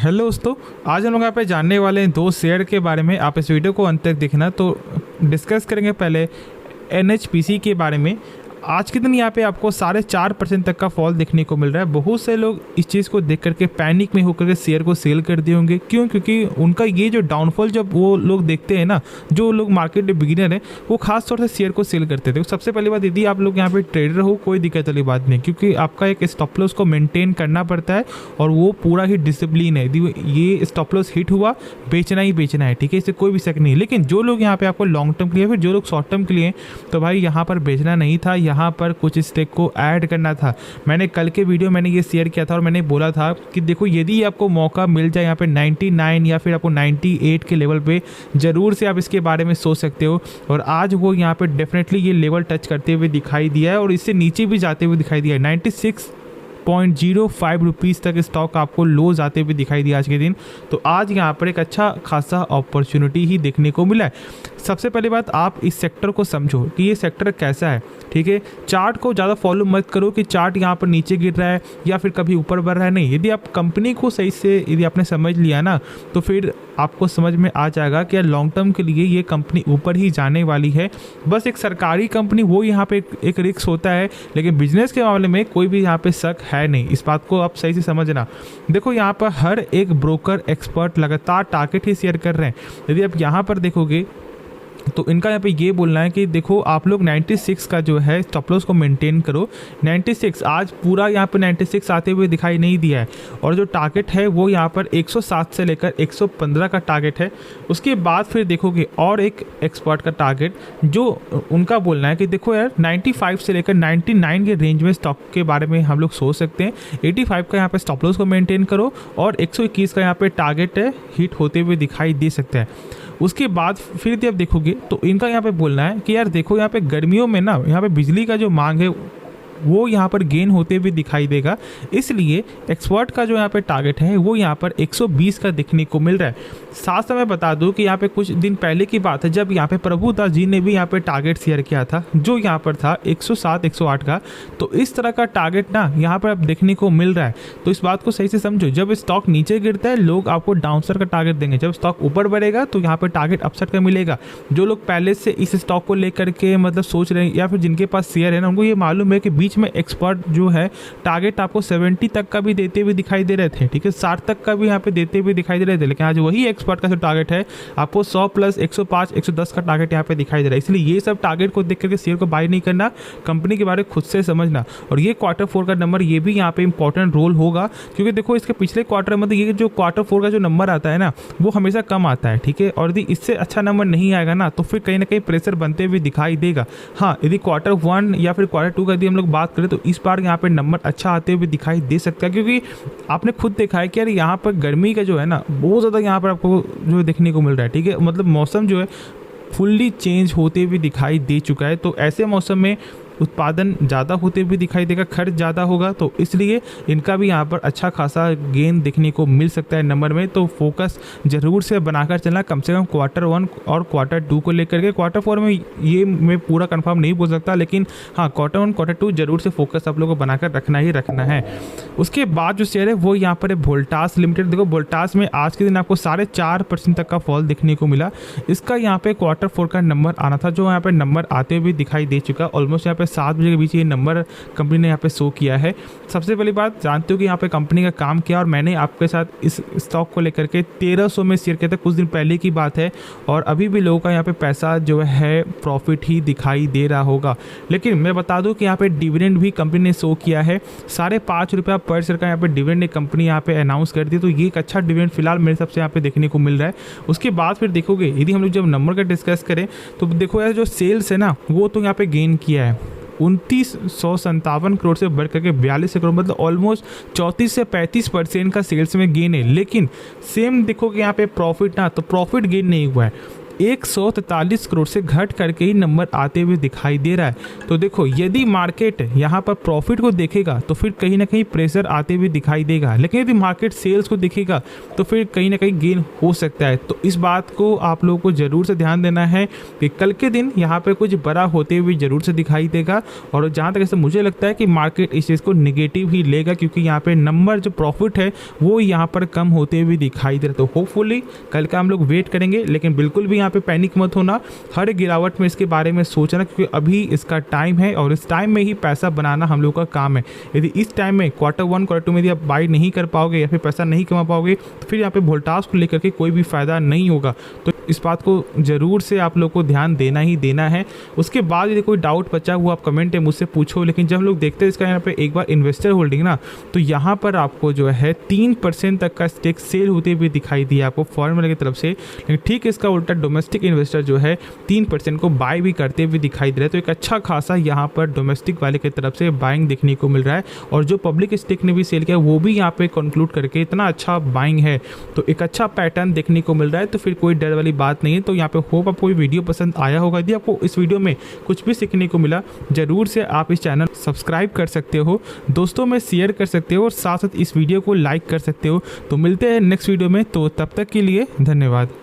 Hello दोस्तों, आज हम लोग यहाँ पे जानने वाले हैं दो शेयर के बारे में। आप इस वीडियो को अंत तक देखना। तो डिस्कस करेंगे पहले NHPC के बारे में। आज के दिन यहाँ पे आपको 4.5% तक का फॉल देखने को मिल रहा है। बहुत से लोग इस चीज़ को देख करके पैनिक में होकर के शेयर को सेल कर दिए होंगे। क्यों? क्योंकि उनका ये जो डाउनफॉल जब वो लोग देखते हैं ना, जो लोग मार्केट में बिगिनर हैं, वो खास तौर से शेयर को सेल करते थे। तो सबसे पहली बात, यदि आप लोग यहाँ पे ट्रेडर हो, कोई दिक्कत वाली बात नहीं, क्योंकि आपका एक स्टॉप लॉस को मेंटेन करना पड़ता है और वो पूरा ही डिसिप्लिन है। यदि ये स्टॉप लॉस हिट हुआ, बेचना ही बेचना है, ठीक है, इससे कोई भी शक नहीं है। लेकिन जो लोग यहाँ पे आपको लॉन्ग टर्म के लिए, फिर जो लोग शॉर्ट टर्म के लिए, तो भाई यहाँ पर बेचना नहीं था, यहाँ पर कुछ स्टेक को ऐड करना था। मैंने कल के वीडियो मैंने ये शेयर किया था और मैंने बोला था कि देखो, यदि आपको मौका मिल जाए यहाँ पे 99 या फिर आपको 98 के लेवल पे, ज़रूर से आप इसके बारे में सोच सकते हो। और आज वो यहाँ पे डेफिनेटली ये लेवल टच करते हुए दिखाई दिया है और इससे नीचे भी जाते हुए दिखाई दिया है। 96.05 रुपीज़ तक स्टॉक आपको लो जाते हुए दिखाई दिया आज के दिन। तो आज यहाँ पर एक अच्छा खासा अपॉर्चुनिटी ही देखने को मिला है। सबसे पहली बात, आप इस सेक्टर को समझो कि ये सेक्टर कैसा है, ठीक है। चार्ट को ज़्यादा फॉलो मत करो कि चार्ट यहाँ पर नीचे गिर रहा है या फिर कभी ऊपर बढ़ रहा है, नहीं। यदि आप कंपनी को सही से यदि आपने समझ लिया ना, तो फिर आपको समझ में आ जाएगा कि लॉन्ग टर्म के लिए ये कंपनी ऊपर ही जाने वाली है। बस एक सरकारी कंपनी, वो यहाँ पे एक रिस्क होता है, लेकिन बिजनेस के मामले में कोई भी यहाँ पे शक है नहीं। इस बात को आप सही से समझना। देखो, यहाँ पर हर एक ब्रोकर एक्सपर्ट लगातार टारगेट ही शेयर कर रहे हैं। यदि आप यहाँ पर देखोगे तो इनका यहाँ पे ये बोलना है कि देखो, आप लोग 96 का जो है स्टॉप लॉस को मेंटेन करो। 96 आज पूरा यहाँ पे 96 आते हुए दिखाई नहीं दिया है और जो टारगेट है वो यहाँ पर 107 से लेकर 115 का टारगेट है। उसके बाद फिर देखोगे और एक एक्सपर्ट का टारगेट, जो उनका बोलना है कि देखो यार, 95 से लेकर 99 के रेंज में स्टॉक के बारे में हम लोग सोच सकते हैं। 85 का यहाँ पे स्टॉप लॉस को मेंटेन करो और 121 का यहाँ पे टारगेट है, हिट होते हुए दिखाई दे सकता है। उसके बाद फिर यदि आप देखोगे तो इनका यहाँ पे बोलना है कि यार देखो, यहाँ पे गर्मियों में ना, यहाँ पे बिजली का जो मांग है वो यहाँ पर गेन होते हुए दिखाई देगा। इसलिए एक्सपर्ट का जो यहाँ पे टारगेट है वो यहाँ पर 120 का देखने को मिल रहा है। साथ में बता दूं कि यहाँ पे कुछ दिन पहले की बात है, जब यहाँ पे प्रभुदास जी ने भी यहाँ पे टारगेट शेयर किया था, जो यहाँ पर था 107 108 का। तो इस तरह का टारगेट ना यहाँ पर अब देखने को मिल रहा है। तो इस बात को सही से समझो, जब स्टॉक नीचे गिरता है लोग आपको डाउनसाइड का टारगेट देंगे, जब स्टॉक ऊपर बढ़ेगा तो यहाँ पर टारगेट अपसाइड का मिलेगा। जो लोग पहले से इस स्टॉक को लेकर के मतलब सोच रहे हैं या फिर जिनके पास शेयर है ना, उनको ये मालूम है कि बीच में एक्सपर्ट जो है टारगेट आपको 70 तक का भी देते हुए दिखाई दे रहे थे, ठीक है, 60 तक का भी यहाँ पे देते हुए दिखाई दे रहे थे। लेकिन आज वही एक्सपर्ट का जो टारगेट है आपको 100 प्लस 105 110 का टारगेट यहाँ पे दिखाई दे रहा है। इसलिए ये सब टारगेट को देख करके शेयर को बाय नहीं करना, कंपनी के बारे में खुद से समझना। और ये Q4 का नंबर, ये भी यहाँ पे इंपॉर्टेंट रोल होगा, क्योंकि देखो इसके पिछले क्वार्टर मतलब ये जो Q4 का जो नंबर आता है ना, वो हमेशा कम आता है, ठीक है। और यदि इससे अच्छा नंबर नहीं आएगा ना, तो फिर कहीं ना कहीं प्रेशर बनते हुए दिखाई देगा। हाँ, यदि Q1 या फिर Q2 का यदि हम लोग बात करें तो इस बार यहाँ पे नंबर अच्छा आते हुए दिखाई दे सकता है, क्योंकि आपने खुद देखा है कि यार यहाँ पर गर्मी का जो है ना, बहुत ज़्यादा यहाँ पर आपको जो देखने को मिल रहा है, ठीक है। मतलब मौसम जो है फुल्ली चेंज होते हुए दिखाई दे चुका है। तो ऐसे मौसम में उत्पादन ज़्यादा होते हुए दिखाई देगा, खर्च ज़्यादा होगा, तो इसलिए इनका भी यहाँ पर अच्छा खासा गेन देखने को मिल सकता है नंबर में। तो फोकस ज़रूर से बनाकर चलना, कम से कम Q1 और Q2 को लेकर के। Q4 में ये मैं पूरा कंफर्म नहीं बोल सकता, लेकिन हाँ, Q1 Q2 जरूर से फोकस आप लोगों को बनाकर रखना ही रखना है। उसके बाद जो शेयर है वो यहाँ पर है वोल्टास लिमिटेड। देखो, वोल्टास में आज के दिन आपको 4.5% तक का फॉल देखने को मिला। इसका यहाँ पे Q4 का नंबर आना था, जो यहाँ पे नंबर आते हुए दिखाई दे चुका। ऑलमोस्ट यहाँ पे 7 बजे के बीच ये नंबर कंपनी ने यहाँ पे शो किया है। सबसे पहली बात, जानते हो कि यहाँ पे कंपनी का काम किया, और मैंने आपके साथ इस स्टॉक को लेकर के 1300 में शेयर किया था, कुछ दिन पहले की बात है। और अभी भी लोगों का यहाँ पे पैसा जो है प्रॉफिट ही दिखाई दे रहा होगा। लेकिन मैं बता दूं कि यहाँ पे डिविडेंड भी कंपनी ने शो किया है, 5.5 रुपया पर शेयर का यहाँ पे डिविडेंड कंपनी यहाँ पे अनाउंस कर दी। तो ये एक अच्छा डिविडेंड फिलहाल मेरे सबसे यहाँ पे देखने को मिल रहा है। उसके बाद फिर देखोगे, यदि हम लोग जब नंबर का डिस्कस करें तो देखो यार, जो सेल्स है ना, वो तो यहाँ पे गेन किया है 2957 करोड़ से बढ़ करके 42 करोड़, मतलब ऑलमोस्ट 34 से 35% का सेल्स में गेन है। लेकिन सेम देखोगे यहाँ पे प्रॉफिट ना, तो प्रॉफिट गेन नहीं हुआ है। 143 करोड़ से घट करके ही नंबर आते हुए दिखाई दे रहा है। तो देखो, यदि मार्केट यहाँ पर प्रॉफिट को देखेगा तो फिर कहीं ना कहीं प्रेशर आते हुए दिखाई देगा, लेकिन यदि मार्केट सेल्स को देखेगा तो फिर कहीं ना कहीं गेन हो सकता है। तो इस बात को आप लोगों को जरूर से ध्यान देना है कि कल के दिन यहाँ पे कुछ बड़ा होते हुए जरूर से दिखाई देगा। और जहाँ तक ऐसे मुझे लगता है कि मार्केट इस चीज़ को नेगेटिव ही लेगा, क्योंकि यहाँ पे नंबर जो प्रॉफिट है वो यहाँ पर कम होते हुए दिखाई दे रहा है। तो होपफुली कल का हम लोग वेट करेंगे, लेकिन बिल्कुल भी यहाँ पे पैनिक मत होना, हर गिरावट में इसके बारे में सोचना, क्योंकि अभी इसका टाइम है और इस टाइम में ही पैसा बनाना हम लोग का काम है। यदि इस टाइम में क्वार्टर 1 क्वार्टर 2 में यदि आप बाई नहीं कर पाओगे या फिर पैसा नहीं कमा पाओगे तो फिर यहाँ पे वोल्टास को लेकर के कोई भी फायदा नहीं होगा। तो इस बात को जरूर से आप लोग को ध्यान देना ही देना है। उसके बाद यदि कोई डाउट बचा हुआ आप कमेंट है मुझसे पूछो। लेकिन जब हम लोग देखते हैं इसका यहाँ पे एक बार इन्वेस्टर होल्डिंग ना, तो यहाँ पर आपको जो है 3% तक का स्टेक सेल होते हुए दिखाई दिया आपको फॉरेन वाले की तरफ से। लेकिन ठीक इसका उल्टा डोमेस्टिक इन्वेस्टर जो है 3% को बाय भी करते हुए दिखाई दे रहा है। तो एक अच्छा खासा यहाँ पर डोमेस्टिक वाले की तरफ से बाइंग देखने को मिल रहा है, और जो पब्लिक स्टेक ने भी सेल किया वो भी यहाँ पे कंक्लूड करके इतना अच्छा बाइंग है। तो एक अच्छा पैटर्न देखने को मिल रहा है, तो फिर कोई डर वाली बात नहीं है। तो यहाँ पे होप आपको ये वीडियो पसंद आया होगा। यदि आपको इस वीडियो में कुछ भी सीखने को मिला जरूर से आप इस चैनल सब्सक्राइब कर सकते हो, दोस्तों में शेयर कर सकते हो और साथ साथ इस वीडियो को लाइक कर सकते हो। तो मिलते हैं नेक्स्ट वीडियो में, तो तब तक के लिए धन्यवाद।